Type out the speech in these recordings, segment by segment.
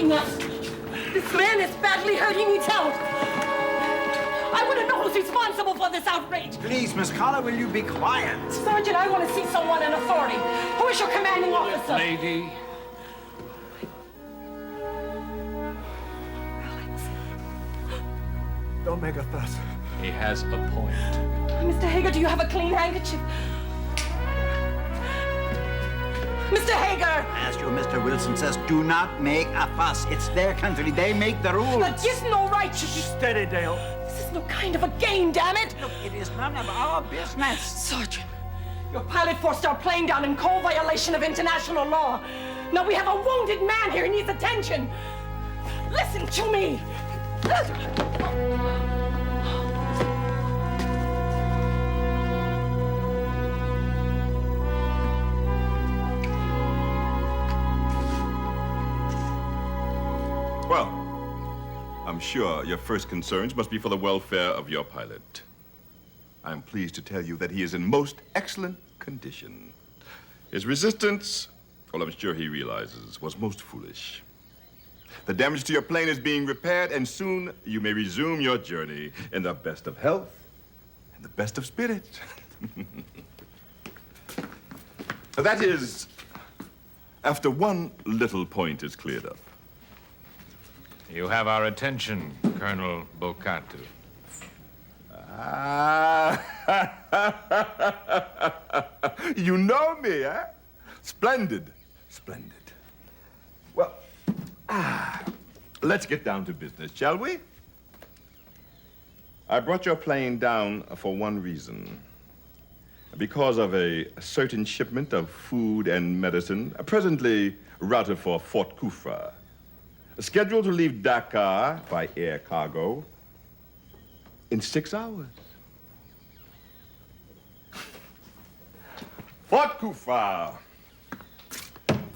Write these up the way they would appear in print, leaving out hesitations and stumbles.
leaving us. This man is badly hurt. He needs help. I want to know who's responsible for this outrage. Please, Miss Collar, will you be quiet? Sergeant, I want to see someone in authority. Who is your commanding officer? Lady. Don't make a fuss. He has a point. Mr. Hager, do you have a clean handkerchief? Mr. Hager! As you, Mr. Wilson says, do not make a fuss. It's their country. They make the rules. But there's no right to... Steady, Dale. This is no kind of a game, damn it! Look, it is none of our business. Sergeant, your pilot forced our plane down in cold violation of international law. Now we have a wounded man here who needs attention. Listen to me. Well, I'm sure your first concerns must be for the welfare of your pilot. I'm pleased to tell you that he is in most excellent condition. His resistance, well, I'm sure he realizes, was most foolish. The damage to your plane is being repaired, and soon you may resume your journey in the best of health and the best of spirits. That is, after one little point is cleared up. You have our attention, Colonel Bocatu. You know me, eh? Splendid, splendid. Well, let's get down to business, shall we? I brought your plane down for one reason. Because of a certain shipment of food and medicine, presently routed for Fort Kufra, scheduled to leave Dakar by air cargo in 6 hours. Fort Kufra,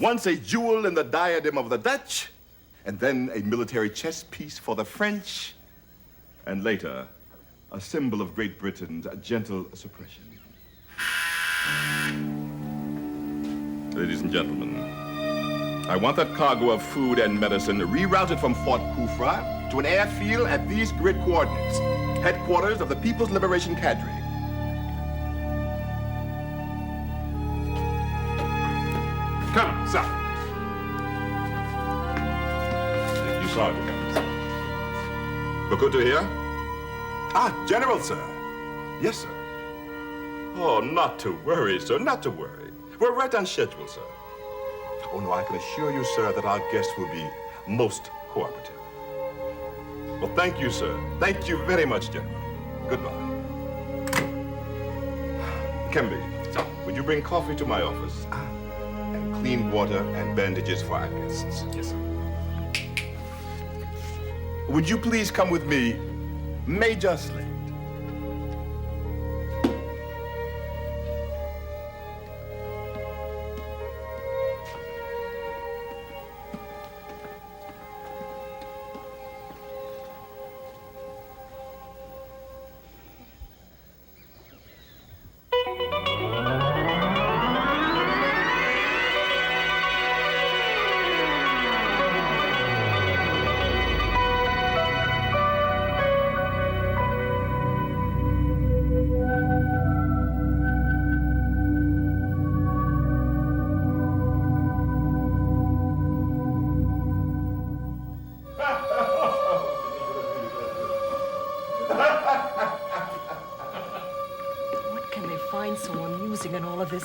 once a jewel in the diadem of the Dutch, and then a military chess piece for the French, and later, a symbol of Great Britain's gentle suppression. Ladies and gentlemen, I want that cargo of food and medicine rerouted from Fort Kufra to an airfield at these grid coordinates, headquarters of the People's Liberation Cadre. Come, sir. Thank you, Sergeant. Bocatu here? Ah, General, sir. Yes, sir. Oh, not to worry, sir, not to worry. We're right on schedule, sir. Oh, no, I can assure you, sir, that our guests will be most cooperative. Well, thank you, sir. Thank you very much, General. Goodbye. Kemby, would you bring coffee to my office? And clean water and bandages for our guests. Yes, sir. Would you please come with me, Major Slade?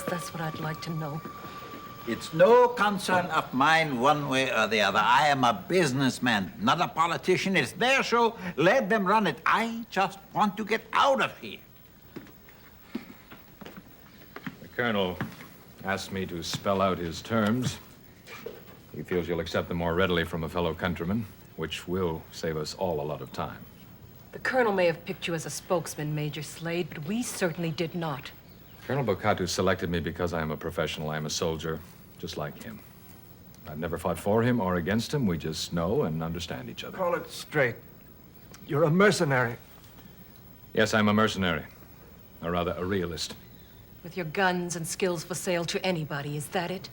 That's what I'd like to know. It's no concern of mine one way or the other. I am a businessman, not a politician. It's their show. Let them run it. I just want to get out of here. The Colonel asked me to spell out his terms. He feels you'll accept them more readily from a fellow countryman, which will save us all a lot of time. The Colonel may have picked you as a spokesman, Major Slade, but we certainly did not. Colonel Bocatu selected me because I am a professional. I am a soldier, just like him. I've never fought for him or against him. We just know and understand each other. Call it straight. You're a mercenary. Yes, I'm a mercenary. Or rather, a realist. With your guns and skills for sale to anybody, is that it?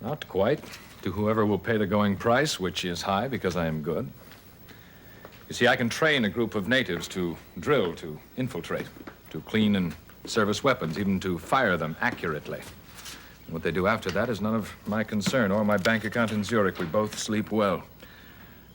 Not quite. to whoever will pay the going price, which is high because I am good. You see, I can train a group of natives to drill, to infiltrate, to clean and service weapons, even to fire them accurately. And what they do after that is none of my concern, or my bank account in Zurich. We both sleep well.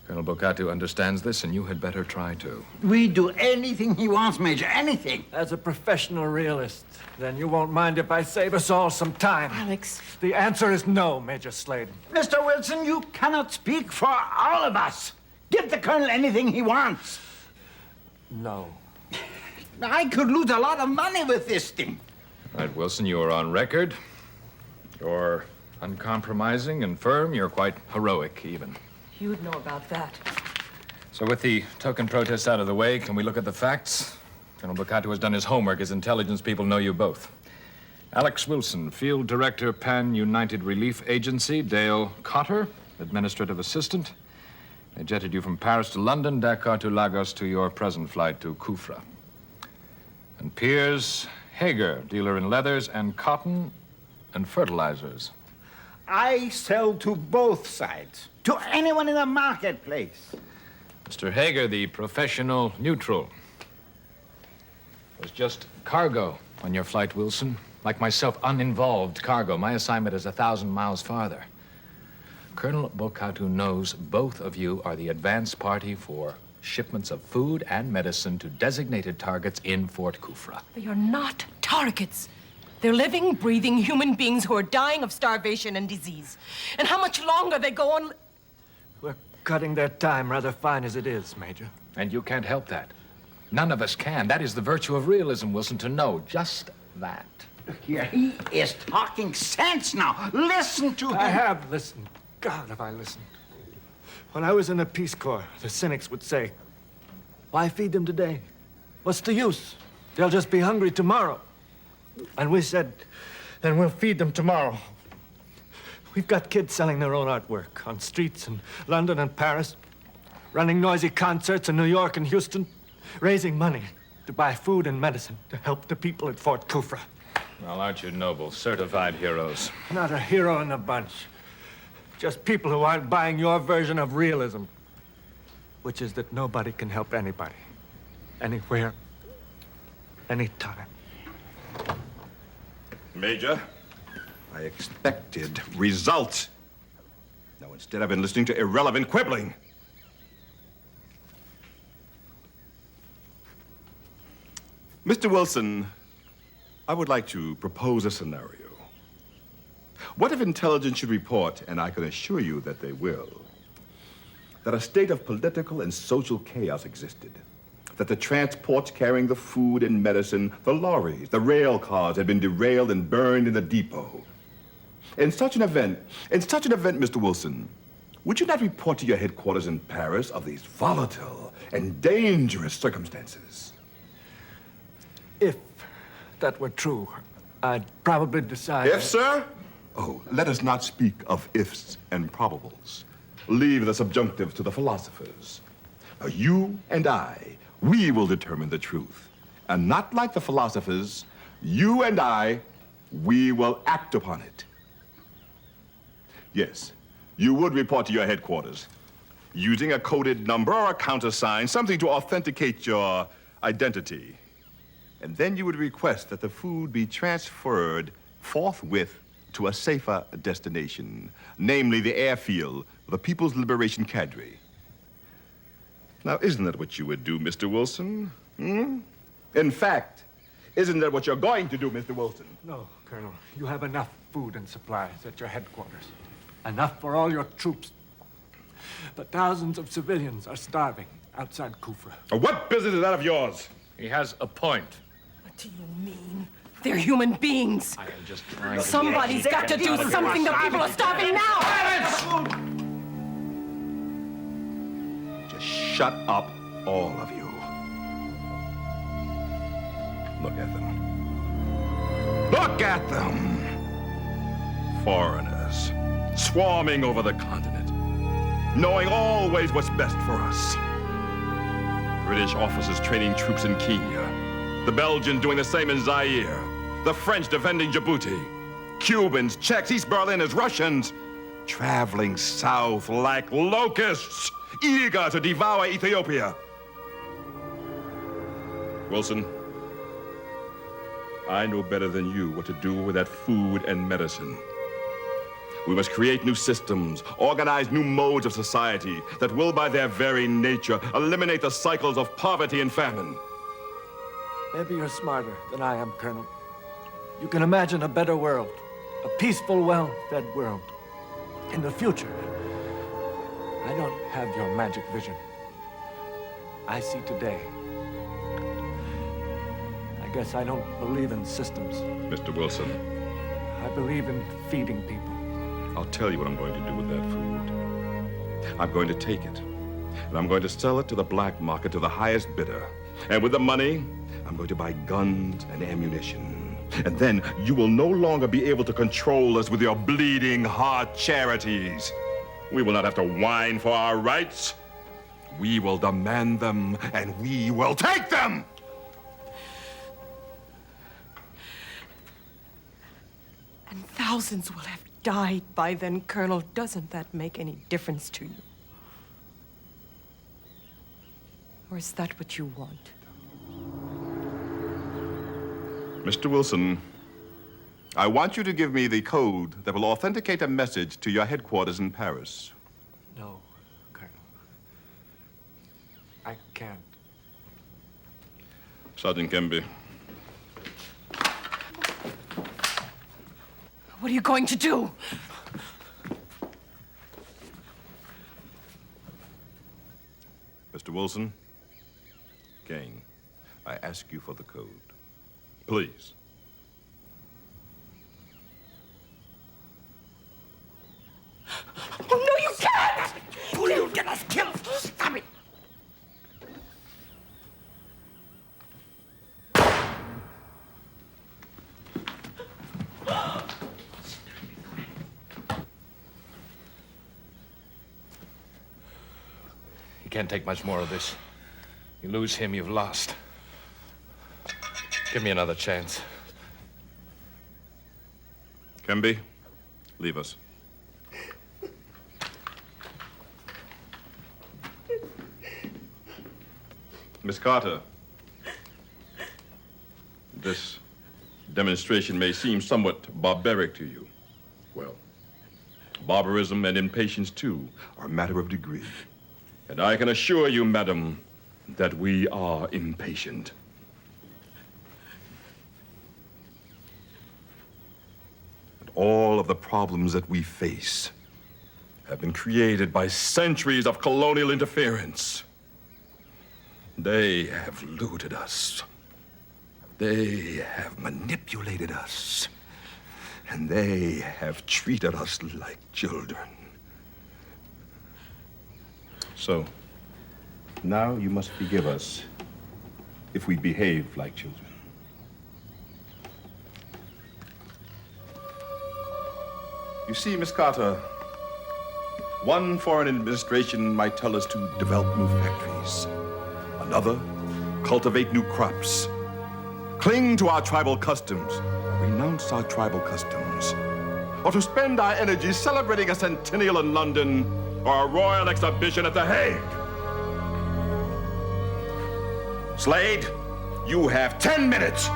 Colonel Bocatu understands this, and you had better try to. We do anything he wants, Major, anything. As a professional realist, then you won't mind if I save us all some time. Alex. The answer is no, Major Sladen. Mr. Wilson, you cannot speak for all of us. Give the Colonel anything he wants. No. I could lose a lot of money with this thing. All right, Wilson, you are on record. You're uncompromising and firm. You're quite heroic, even. You'd know about that. So with the token protest out of the way, can we look at the facts? Colonel Bocatu has done his homework. His intelligence people know you both. Alex Wilson, Field Director, Pan United Relief Agency. Dale Cotter, Administrative Assistant. They jetted you from Paris to London, Dakar to Lagos, to your present flight to Kufra. And Piers Hager, dealer in leathers and cotton and fertilizers. I sell to both sides, to anyone in the marketplace. Mr. Hager, the professional neutral. It was just cargo on your flight, Wilson. Like myself, uninvolved cargo. My assignment is 1,000 miles farther. Colonel Bocatu knows both of you are the advance party for shipments of food and medicine to designated targets in Fort Kufra. They are not targets. They're living, breathing human beings who are dying of starvation and disease. And how much longer they go on... We're cutting their time rather fine as it is, Major. And you can't help that. None of us can. That is the virtue of realism, Wilson, to know just that. Here, he is talking sense now. Listen to him. I have listened. God, have I listened. When I was in the Peace Corps, the cynics would say, why feed them today? What's the use? They'll just be hungry tomorrow. And we said, then we'll feed them tomorrow. We've got kids selling their own artwork on streets in London and Paris, running noisy concerts in New York and Houston, raising money to buy food and medicine to help the people at Fort Kufra. Well, aren't you noble, certified heroes? Not a hero in the bunch. Just people who aren't buying your version of realism, which is that nobody can help anybody, anywhere, anytime. Major, I expected results. Now, instead, I've been listening to irrelevant quibbling. Mr. Wilson, I would like to propose a scenario. What if intelligence should report, and I can assure you that they will, that a state of political and social chaos existed, that the transports carrying the food and medicine, the lorries, the rail cars had been derailed and burned in the depot. In such an event, Mr. Wilson, would you not report to your headquarters in Paris of these volatile and dangerous circumstances? If that were true, I'd probably decide... If, sir? Oh, let us not speak of ifs and probables. Leave the subjunctive to the philosophers. Now, you and I, we will determine the truth. And not like the philosophers, you and I, we will act upon it. Yes, you would report to your headquarters, using a coded number or a countersign, something to authenticate your identity. And then you would request that the food be transferred forthwith to a safer destination, namely the airfield of the People's Liberation Cadre. Now, isn't that what you would do, Mr. Wilson? In fact, isn't that what you're going to do, Mr. Wilson? No, Colonel. You have enough food and supplies at your headquarters. Enough for all your troops. But thousands of civilians are starving outside Kufra. What business is that of yours? He has a point. What do you mean? They're human beings. I am just trying to... Somebody's got to do something. The people are starving now. Just shut up, all of you. Look at them. Look at them! Foreigners, swarming over the continent, knowing always what's best for us. British officers training troops in Kenya, the Belgians doing the same in Zaire, the French defending Djibouti, Cubans, Czechs, East Berliners, Russians, traveling south like locusts, eager to devour Ethiopia. Wilson, I know better than you what to do with that food and medicine. We must create new systems, organize new modes of society that will, by their very nature, eliminate the cycles of poverty and famine. Maybe you're smarter than I am, Colonel. You can imagine a better world, a peaceful, well-fed world. In the future, I don't have your magic vision. I see today. I guess I don't believe in systems. Mr. Wilson. I believe in feeding people. I'll tell you what I'm going to do with that food. I'm going to take it, and I'm going to sell it to the black market to the highest bidder. And with the money, I'm going to buy guns and ammunition. And then you will no longer be able to control us with your bleeding heart charities. We will not have to whine for our rights. We will demand them, and we will take them! And thousands will have died by then, Colonel. Doesn't that make any difference to you? Or is that what you want? Mr. Wilson, I want you to give me the code that will authenticate a message to your headquarters in Paris. No, Colonel. I can't. Sergeant Kemby. What are you going to do? Mr. Wilson, Kane, I ask you for the code. Please. Oh, no, you can't! You'll get us killed. Stop it. You can't take much more of this. You lose him, you've lost. Give me another chance. Kemby, leave us. Miss Carter, this demonstration may seem somewhat barbaric to you. Well, barbarism and impatience, too, are a matter of degree. And I can assure you, madam, that we are impatient. And all of the problems that we face have been created by centuries of colonial interference. They have looted us. They have manipulated us. And they have treated us like children. So, now you must forgive us if we behave like children. You see, Miss Carter, one foreign administration might tell us to develop new factories. Another, cultivate new crops. Cling to our tribal customs, or renounce our tribal customs. Or to spend our energy celebrating a centennial in London or a royal exhibition at The Hague. Slade, you have 10 minutes.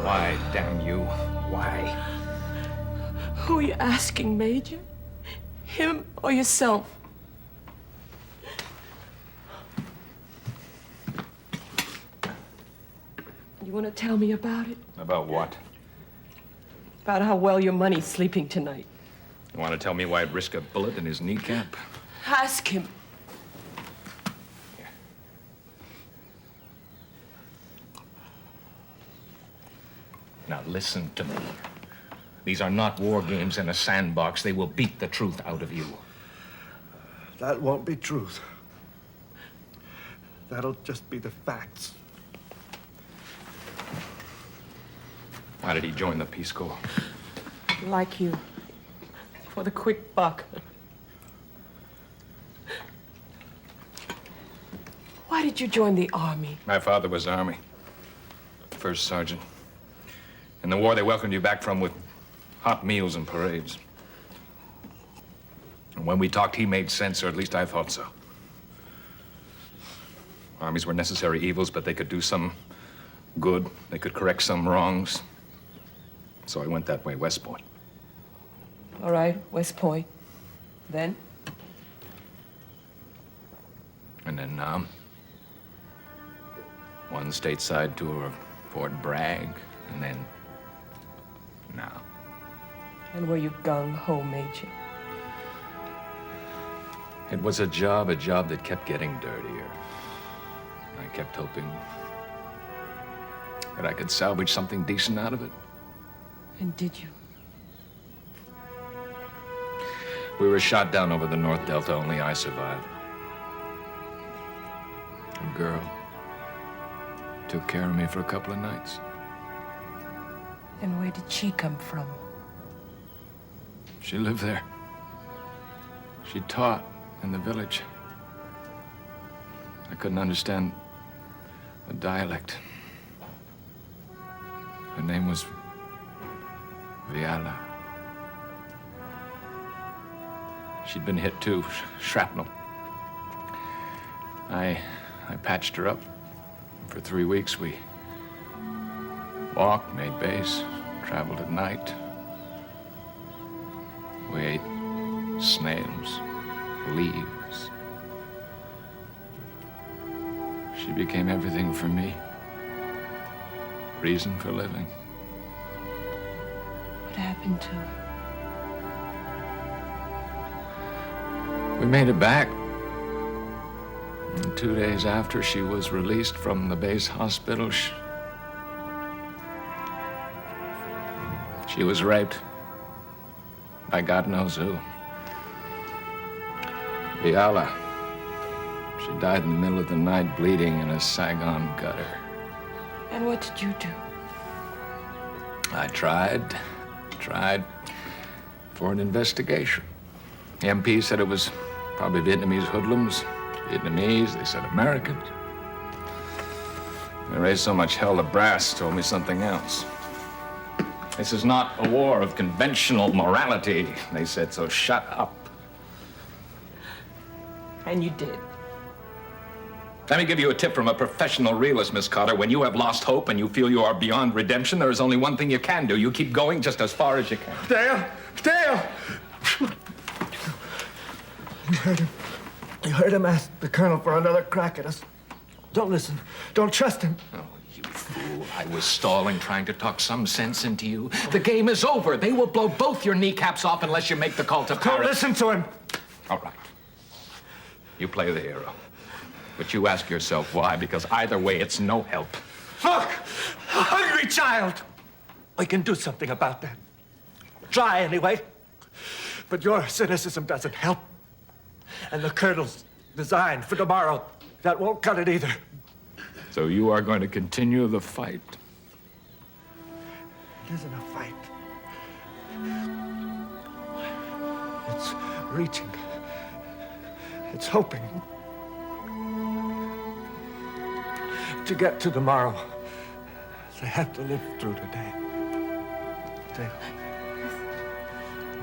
Why, damn you? Why? Who are you asking, Major? Him or yourself? You want to tell me about it? About what? About how well your money's sleeping tonight. You want to tell me why I'd risk a bullet in his kneecap? Ask him. Now listen to me. These are not war games in a sandbox. They will beat the truth out of you. That won't be truth. That'll just be the facts. Why did he join the Peace Corps? Like you. For the quick buck. Why did you join the army? My father was Army. First sergeant. In the war, they welcomed you back from with hot meals and parades. And when we talked, he made sense, or at least I thought so. Armies were necessary evils, but they could do some good. They could correct some wrongs. So I went that way, West Point. All right, West Point. Then? And then, one stateside tour of Fort Bragg, and then now. And were you gung-ho, Major? It was a job that kept getting dirtier. I kept hoping that I could salvage something decent out of it. And did you? We were shot down over the North Delta, only I survived. A girl took care of me for a couple of nights. And where did she come from? She lived there. She taught in the village. I couldn't understand the dialect. Her name was Viala. She'd been hit too, shrapnel. I patched her up. For 3 weeks, we walked, made base, traveled at night. We ate snails, leaves. She became everything for me. Reason for living. What happened to her? We made it back. And 2 days after she was released from the base hospital, she was raped by God knows who. Viala. She died in the middle of the night, bleeding in a Saigon gutter. And what did you do? I tried for an investigation. The MP said it was probably Vietnamese hoodlums. Vietnamese, they said Americans. They raised so much hell, the brass told me something else. This is not a war of conventional morality, they said, so shut up. And you did. Let me give you a tip from a professional realist, Miss Carter. When you have lost hope and you feel you are beyond redemption, there is only one thing you can do. You keep going just as far as you can. Dale! Dale! You heard him. You heard him ask the colonel for another crack at us. Don't listen. Don't trust him. Oh, you fool. I was stalling, trying to talk some sense into you. The game is over. They will blow both your kneecaps off unless you make the call to Paris. Don't listen to him. All right. You play the hero. But you ask yourself why, because either way, it's no help. Look! A hungry child! We can do something about that. Try anyway. But your cynicism doesn't help. And the colonel's design for tomorrow, that won't cut it either. So you are going to continue the fight? It isn't a fight. It's reaching. It's hoping. To get to tomorrow, they have to live through today. Dale,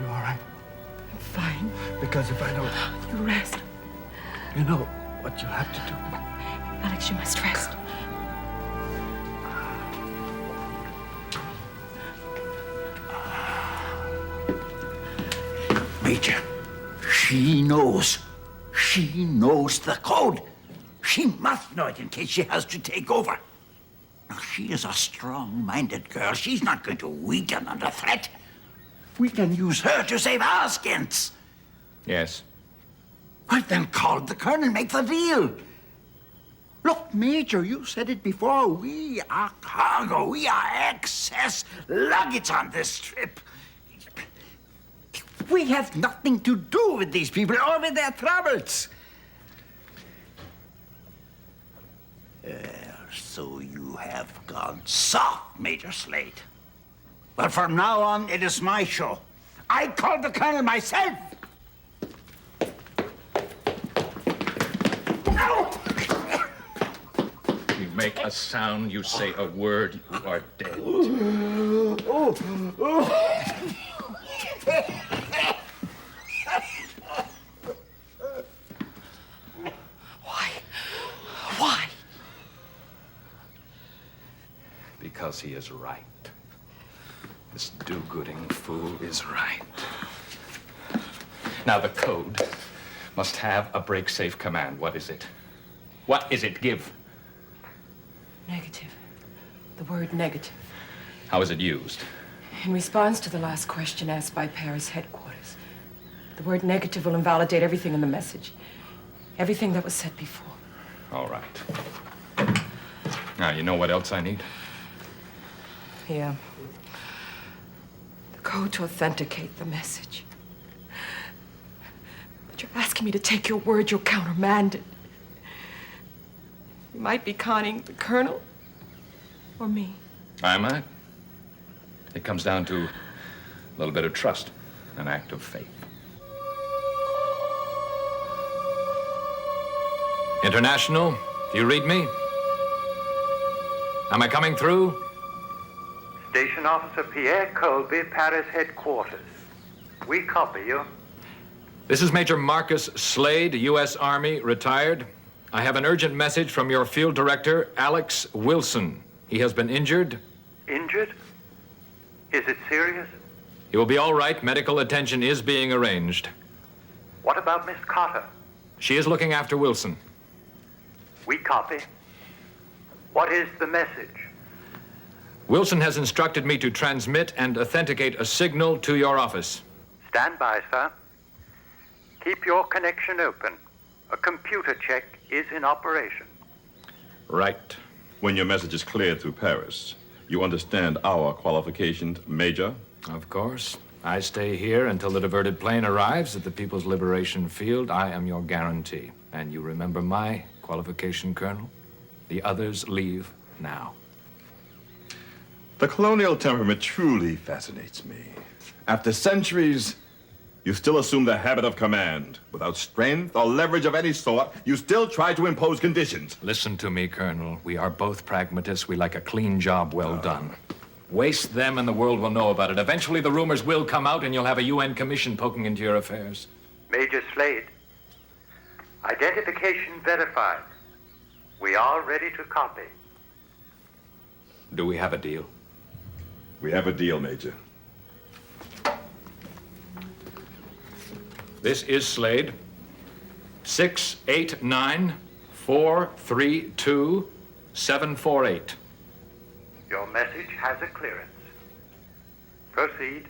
you all right? I'm fine. Because if I know, You rest. you know what you have to do. Alex, you must rest. Major, she knows. She knows the code. She must know it in case she has to take over. Now, she is a strong-minded girl. She's not going to weaken under threat. We can use her to save our skins. Yes. Well, then call the colonel, make the deal. Look, Major, you said it before. We are cargo. We are excess luggage on this trip. We have nothing to do with these people or with their troubles. So you have gone soft, Major Slade. But from now on, it is my show. I called the colonel myself. You make a sound, you say a word, you are dead. Why? Because he is right. This do-gooding fool is right. Now, the code must have a break-safe command. What is it? What is it? Give. Negative. The word negative. How is it used? In response to the last question asked by Paris headquarters, the word negative will invalidate everything in the message. Everything that was said before. All right. Now, you know what else I need? Yeah. The code to authenticate the message. But you're asking me to take your word you'll countermand it. You might be conning the colonel or me. I might. It comes down to a little bit of trust, an act of faith. International, do you read me? Am I coming through? Station Officer Pierre Colby, Paris headquarters. We copy you. This is Major Marcus Slade, U.S. Army, retired. I have an urgent message from your field director, Alex Wilson. He has been injured. Injured? Is it serious? He will be all right. Medical attention is being arranged. What about Miss Cotter? She is looking after Wilson. We copy. What is the message? Wilson has instructed me to transmit and authenticate a signal to your office. Stand by, sir. Keep your connection open. A computer check is in operation. Right. When your message is cleared through Paris, you understand our qualifications, Major? Of course. I stay here until the diverted plane arrives at the People's Liberation Field. I am your guarantee. And you remember my qualification, Colonel? The others leave now. The colonial temperament truly fascinates me. After centuries, you still assume the habit of command. Without strength or leverage of any sort, you still try to impose conditions. Listen to me, Colonel. We are both pragmatists. We like a clean job well done. Waste them and the world will know about it. Eventually the rumors will come out and you'll have a UN commission poking into your affairs. Major Slade, identification verified. We are ready to copy. Do we have a deal? We have a deal, Major. This is Slade. 689-432-748. Your message has a clearance. Proceed.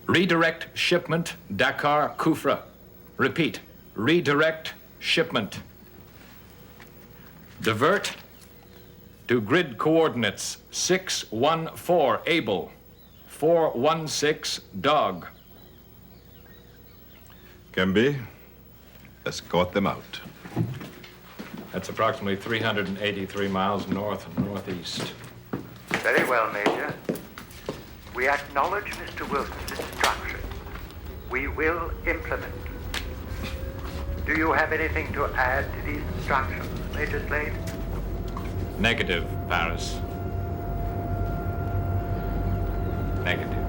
Redirect shipment, Dakar, Kufra. Repeat, redirect shipment. Divert to grid coordinates 614 Able, 416 Dog. Can be. Escort them out. That's approximately 383 miles north and northeast. Very well, Major. We acknowledge Mr. Wilson's instruction. We will implement. Do you have anything to add to these instructions, Major Slade? Negative, Paris. Negative.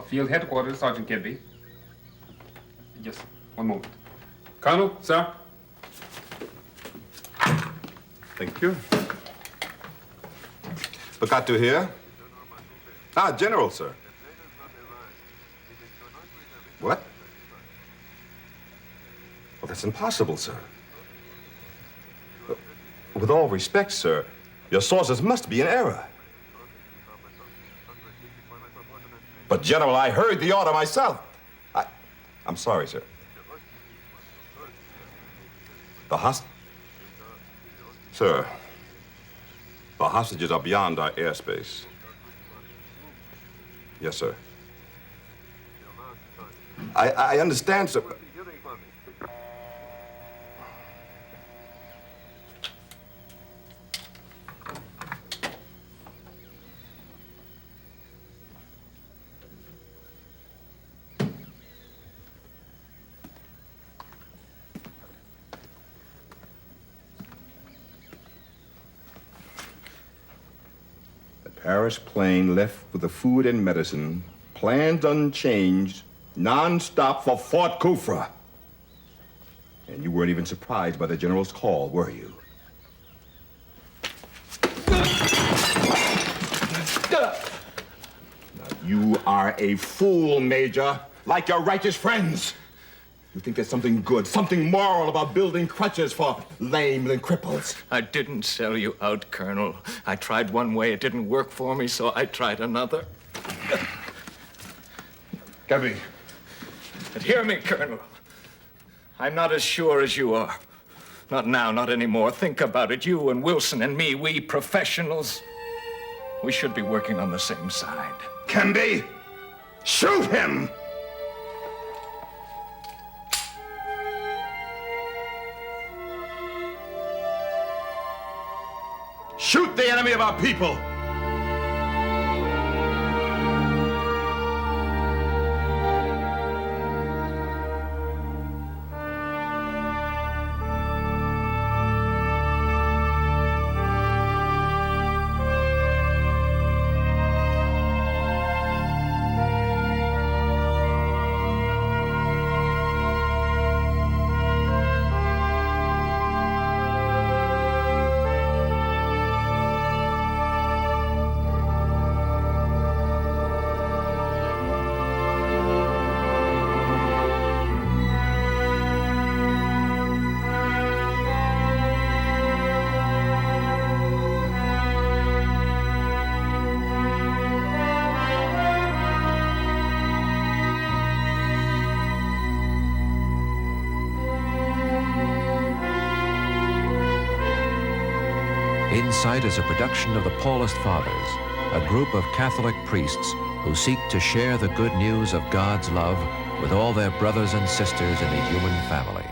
Field headquarters, Sergeant Kirby. Yes, one moment. Colonel, sir. Thank you. Picatu here. Ah, General, sir. What? Well, that's impossible, sir. With all respect, sir, your sources must be in error. But, General, I heard the order myself. I'm sorry, sir. Sir, the hostages are beyond our airspace. Yes, sir. I understand, sir. Paris plane left with the food and medicine, plans unchanged, non-stop for Fort Kufra. And you weren't even surprised by the general's call, were you? Now, you are a fool, Major, like your righteous friends. You think there's something good, something moral about building crutches for lame and cripples. I didn't sell you out, Colonel. I tried one way, it didn't work for me, so I tried another. Gabby. But hear me, Colonel. I'm not as sure as you are. Not now, not anymore. Think about it. You and Wilson and me, we professionals, we should be working on the same side. Canby, shoot him! Shoot the enemy of our people! Insight is a production of the Paulist Fathers, a group of Catholic priests who seek to share the good news of God's love with all their brothers and sisters in the human family.